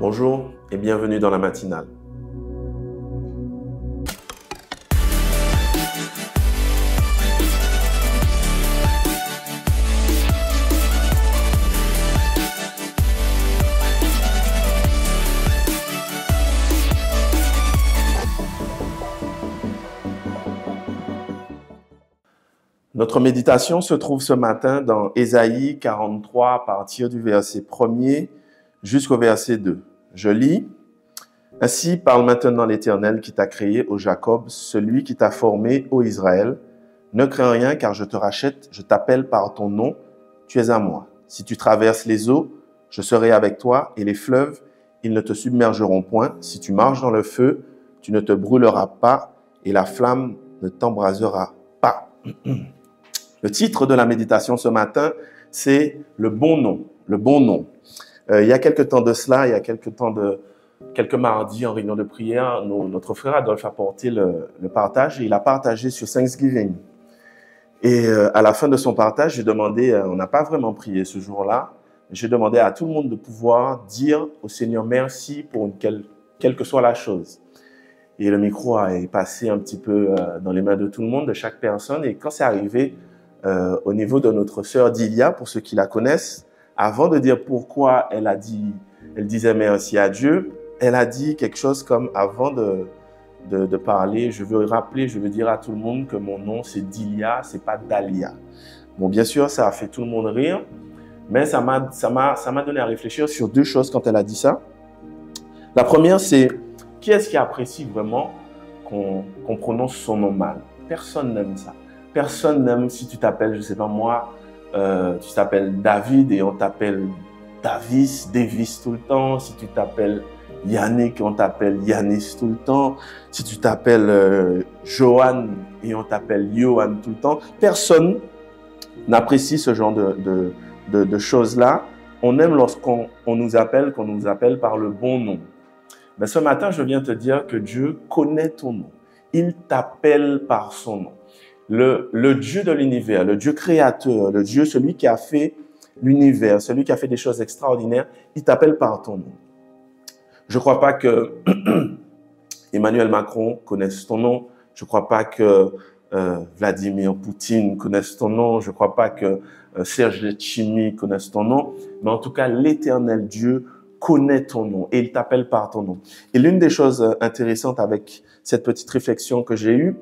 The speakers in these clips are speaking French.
Bonjour et bienvenue dans la matinale. Notre méditation se trouve ce matin dans Ésaïe 43 à partir du verset 1er jusqu'au verset 2. Je lis. « Ainsi parle maintenant l'Éternel qui t'a créé, ô Jacob, celui qui t'a formé, ô Israël. Ne crains rien car je te rachète, je t'appelle par ton nom, tu es à moi. Si tu traverses les eaux, je serai avec toi et les fleuves, ils ne te submergeront point. Si tu marches dans le feu, tu ne te brûleras pas et la flamme ne t'embrasera pas. » Le titre de la méditation ce matin, c'est « Le bon nom ». Le bon nom. Il y a quelques temps de cela, il y a quelques mardis en réunion de prière, notre frère Adolphe a porté le partage et il a partagé sur Thanksgiving. Et à la fin de son partage, j'ai demandé, on n'a pas vraiment prié ce jour-là, j'ai demandé à tout le monde de pouvoir dire au Seigneur merci pour quelle que soit la chose. Et le micro est passé un petit peu dans les mains de tout le monde, de chaque personne. Et quand c'est arrivé au niveau de notre sœur Dilia, pour ceux qui la connaissent, avant de dire pourquoi elle disait merci à Dieu, elle a dit quelque chose comme avant de parler, je veux dire à tout le monde que mon nom c'est Dilia, c'est pas Dalia. Bon, bien sûr, ça a fait tout le monde rire, mais ça m'a donné à réfléchir sur deux choses quand elle a dit ça. La première, c'est qui est-ce qui apprécie vraiment qu'on prononce son nom mal? Personne n'aime ça. Personne n'aime si tu t'appelles, je sais pas moi, tu t'appelles David et on t'appelle Davis tout le temps. Si tu t'appelles Yannick, on t'appelle Yanis tout le temps. Si tu t'appelles Johan et on t'appelle Johan tout le temps. Personne n'apprécie ce genre de choses-là. On aime lorsqu'on nous appelle, qu'on nous appelle par le bon nom. Mais ce matin, je viens te dire que Dieu connaît ton nom. Il t'appelle par son nom. Le Dieu de l'univers, le Dieu créateur, le Dieu, celui qui a fait l'univers, celui qui a fait des choses extraordinaires, il t'appelle par ton nom. Je ne crois pas que Emmanuel Macron connaisse ton nom. Je ne crois pas que Vladimir Poutine connaisse ton nom. Je ne crois pas que Serge Letchimy connaisse ton nom. Mais en tout cas, l'Éternel Dieu connaît ton nom et il t'appelle par ton nom. Et l'une des choses intéressantes avec cette petite réflexion que j'ai eue,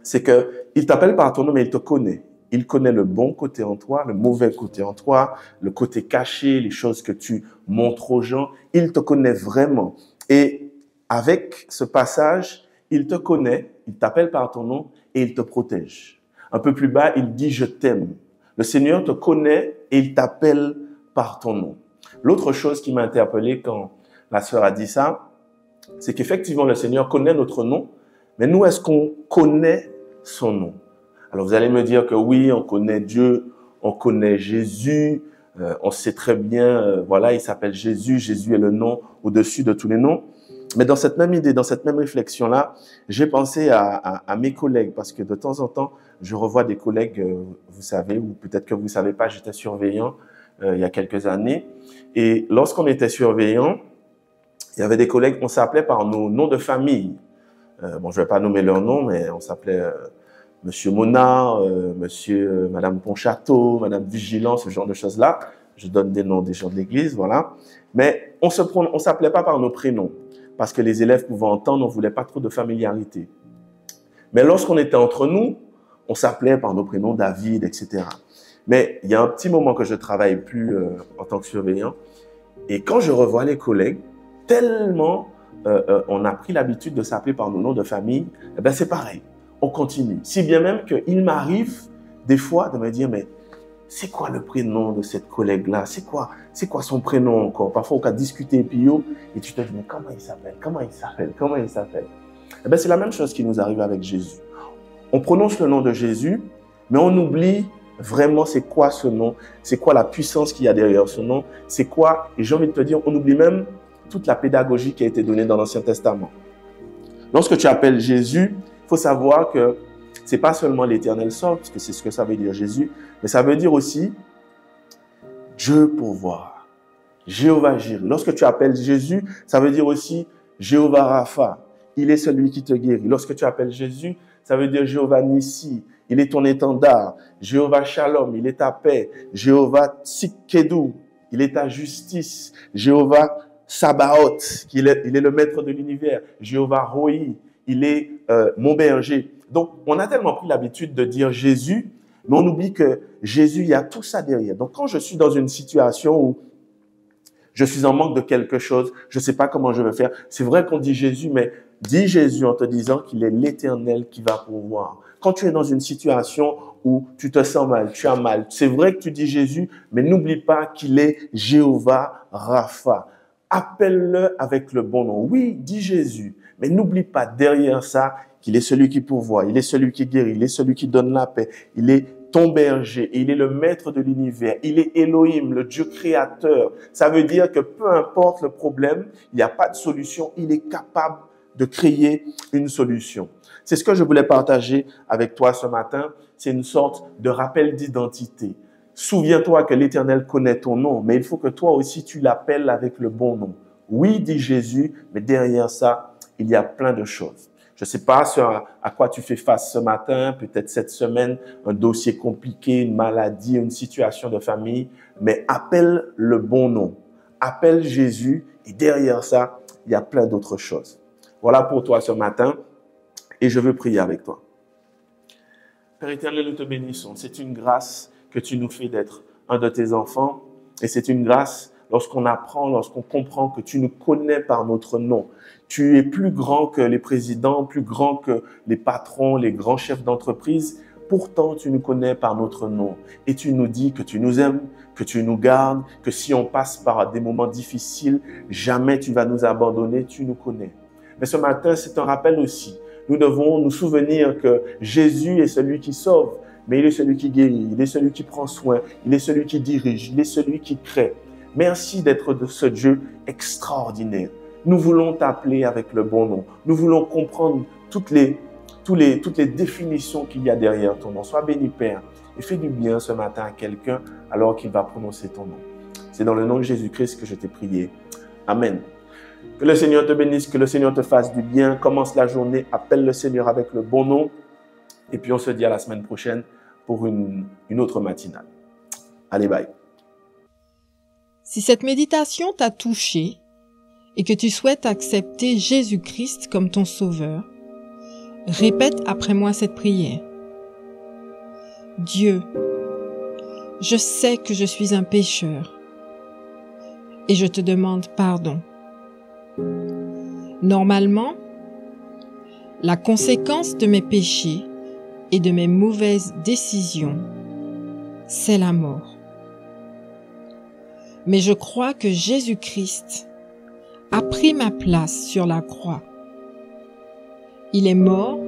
c'est qu'il t'appelle par ton nom, mais il te connaît. Il connaît le bon côté en toi, le mauvais côté en toi, le côté caché, les choses que tu montres aux gens. Il te connaît vraiment. Et avec ce passage, il te connaît, il t'appelle par ton nom et il te protège. Un peu plus bas, il dit « Je t'aime ». Le Seigneur te connaît et il t'appelle par ton nom. L'autre chose qui m'a interpellé quand la sœur a dit ça, c'est qu'effectivement, le Seigneur connaît notre nom, mais nous, est-ce qu'on connaît son nom? Alors, vous allez me dire que oui, on connaît Dieu, on connaît Jésus, on sait très bien, voilà, il s'appelle Jésus, Jésus est le nom au-dessus de tous les noms. Mais dans cette même idée, dans cette même réflexion-là, j'ai pensé à mes collègues, parce que de temps en temps, je revois des collègues, vous savez, ou peut-être que vous ne savez pas, j'étais surveillant il y a quelques années. Et lorsqu'on était surveillant, il y avait des collègues, on s'appelait par nos noms de famille. Bon, je ne vais pas nommer leur nom, mais on s'appelait Monsieur Monard, Madame Ponchateau, Madame Vigilant, ce genre de choses-là. Je donne des noms des gens de l'église, voilà. Mais on s'appelait pas par nos prénoms, parce que les élèves pouvaient entendre, on voulait pas trop de familiarité. Mais lorsqu'on était entre nous, on s'appelait par nos prénoms David, etc. Mais il y a un petit moment que je travaille plus en tant que surveillant, et quand je revois les collègues, tellement on a pris l'habitude de s'appeler par nos noms de famille, eh ben c'est pareil, on continue. Si bien même qu'il m'arrive des fois de me dire, mais c'est quoi le prénom de cette collègue-là? C'est quoi son prénom encore? Parfois, on va discuter et tu te dis, mais comment il s'appelle? Comment il s'appelle? Comment il s'appelle? Eh ben c'est la même chose qui nous arrive avec Jésus. On prononce le nom de Jésus, mais on oublie vraiment c'est quoi ce nom, c'est quoi la puissance qu'il y a derrière ce nom, c'est quoi, et j'ai envie de te dire, on oublie même toute la pédagogie qui a été donnée dans l'Ancien Testament. Lorsque tu appelles Jésus, il faut savoir que c'est pas seulement l'Éternel sort, parce que c'est ce que ça veut dire Jésus, mais ça veut dire aussi Dieu pourvoit. Jéhovah Jireh. Lorsque tu appelles Jésus, ça veut dire aussi Jéhovah Rapha. Il est celui qui te guérit. Lorsque tu appelles Jésus, ça veut dire Jéhovah Nissi. Il est ton étendard. Jéhovah Shalom, il est ta paix. Jéhovah Tsidkenu, il est ta justice. Jéhovah Sabaoth, il est le maître de l'univers. Jéhovah Roi, il est mon berger. Donc, on a tellement pris l'habitude de dire Jésus, mais on oublie que Jésus, il y a tout ça derrière. Donc, quand je suis dans une situation où je suis en manque de quelque chose, je ne sais pas comment je vais faire, c'est vrai qu'on dit Jésus, mais dis Jésus en te disant qu'il est l'Éternel qui va pourvoir. Quand tu es dans une situation où tu te sens mal, tu as mal, c'est vrai que tu dis Jésus, mais n'oublie pas qu'il est Jéhovah Rapha. Appelle-le avec le bon nom. Oui, dis Jésus, mais n'oublie pas derrière ça qu'il est celui qui pourvoit, il est celui qui guérit, il est celui qui donne la paix, il est ton berger, et il est le maître de l'univers, il est Elohim, le Dieu créateur. Ça veut dire que peu importe le problème, il n'y a pas de solution, il est capable de créer une solution. C'est ce que je voulais partager avec toi ce matin, c'est une sorte de rappel d'identité. Souviens-toi que l'Éternel connaît ton nom, mais il faut que toi aussi tu l'appelles avec le bon nom. Oui, dit Jésus, mais derrière ça, il y a plein de choses. Je ne sais pas à quoi tu fais face ce matin, peut-être cette semaine, un dossier compliqué, une maladie, une situation de famille, mais appelle le bon nom. Appelle Jésus et derrière ça, il y a plein d'autres choses. Voilà pour toi ce matin et je veux prier avec toi. Père éternel, nous te bénissons. C'est une grâce que tu nous fais d'être un de tes enfants et c'est une grâce lorsqu'on apprend, lorsqu'on comprend que tu nous connais par notre nom. Tu es plus grand que les présidents, plus grand que les patrons, les grands chefs d'entreprise. Pourtant, tu nous connais par notre nom. Et tu nous dis que tu nous aimes, que tu nous gardes, que si on passe par des moments difficiles, jamais tu vas nous abandonner, tu nous connais. Mais ce matin, c'est un rappel aussi. Nous devons nous souvenir que Jésus est celui qui sauve, mais il est celui qui guérit, il est celui qui prend soin, il est celui qui dirige, il est celui qui crée. Merci d'être de ce Dieu extraordinaire. Nous voulons t'appeler avec le bon nom. Nous voulons comprendre toutes les définitions qu'il y a derrière ton nom. Sois béni, Père, et fais du bien ce matin à quelqu'un alors qu'il va prononcer ton nom. C'est dans le nom de Jésus-Christ que je t'ai prié. Amen. Que le Seigneur te bénisse, que le Seigneur te fasse du bien. Commence la journée, appelle le Seigneur avec le bon nom. Et puis on se dit à la semaine prochaine pour une autre matinale. Allez, bye. Si cette méditation t'a touché et que tu souhaites accepter Jésus-Christ comme ton sauveur, répète après moi cette prière. Dieu, je sais que je suis un pécheur et je te demande pardon. Normalement, la conséquence de mes péchés et de mes mauvaises décisions, c'est la mort. Mais je crois que Jésus-Christ a pris ma place sur la croix. Il est mort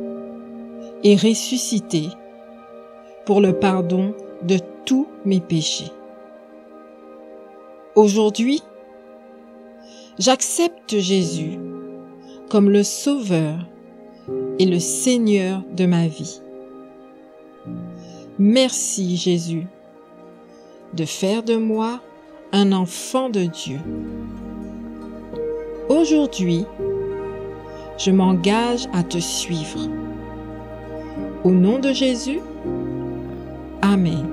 et ressuscité pour le pardon de tous mes péchés. Aujourd'hui, j'accepte Jésus comme le Sauveur et le Seigneur de ma vie. Merci Jésus de faire de moi un enfant de Dieu. Aujourd'hui, je m'engage à te suivre. Au nom de Jésus, Amen.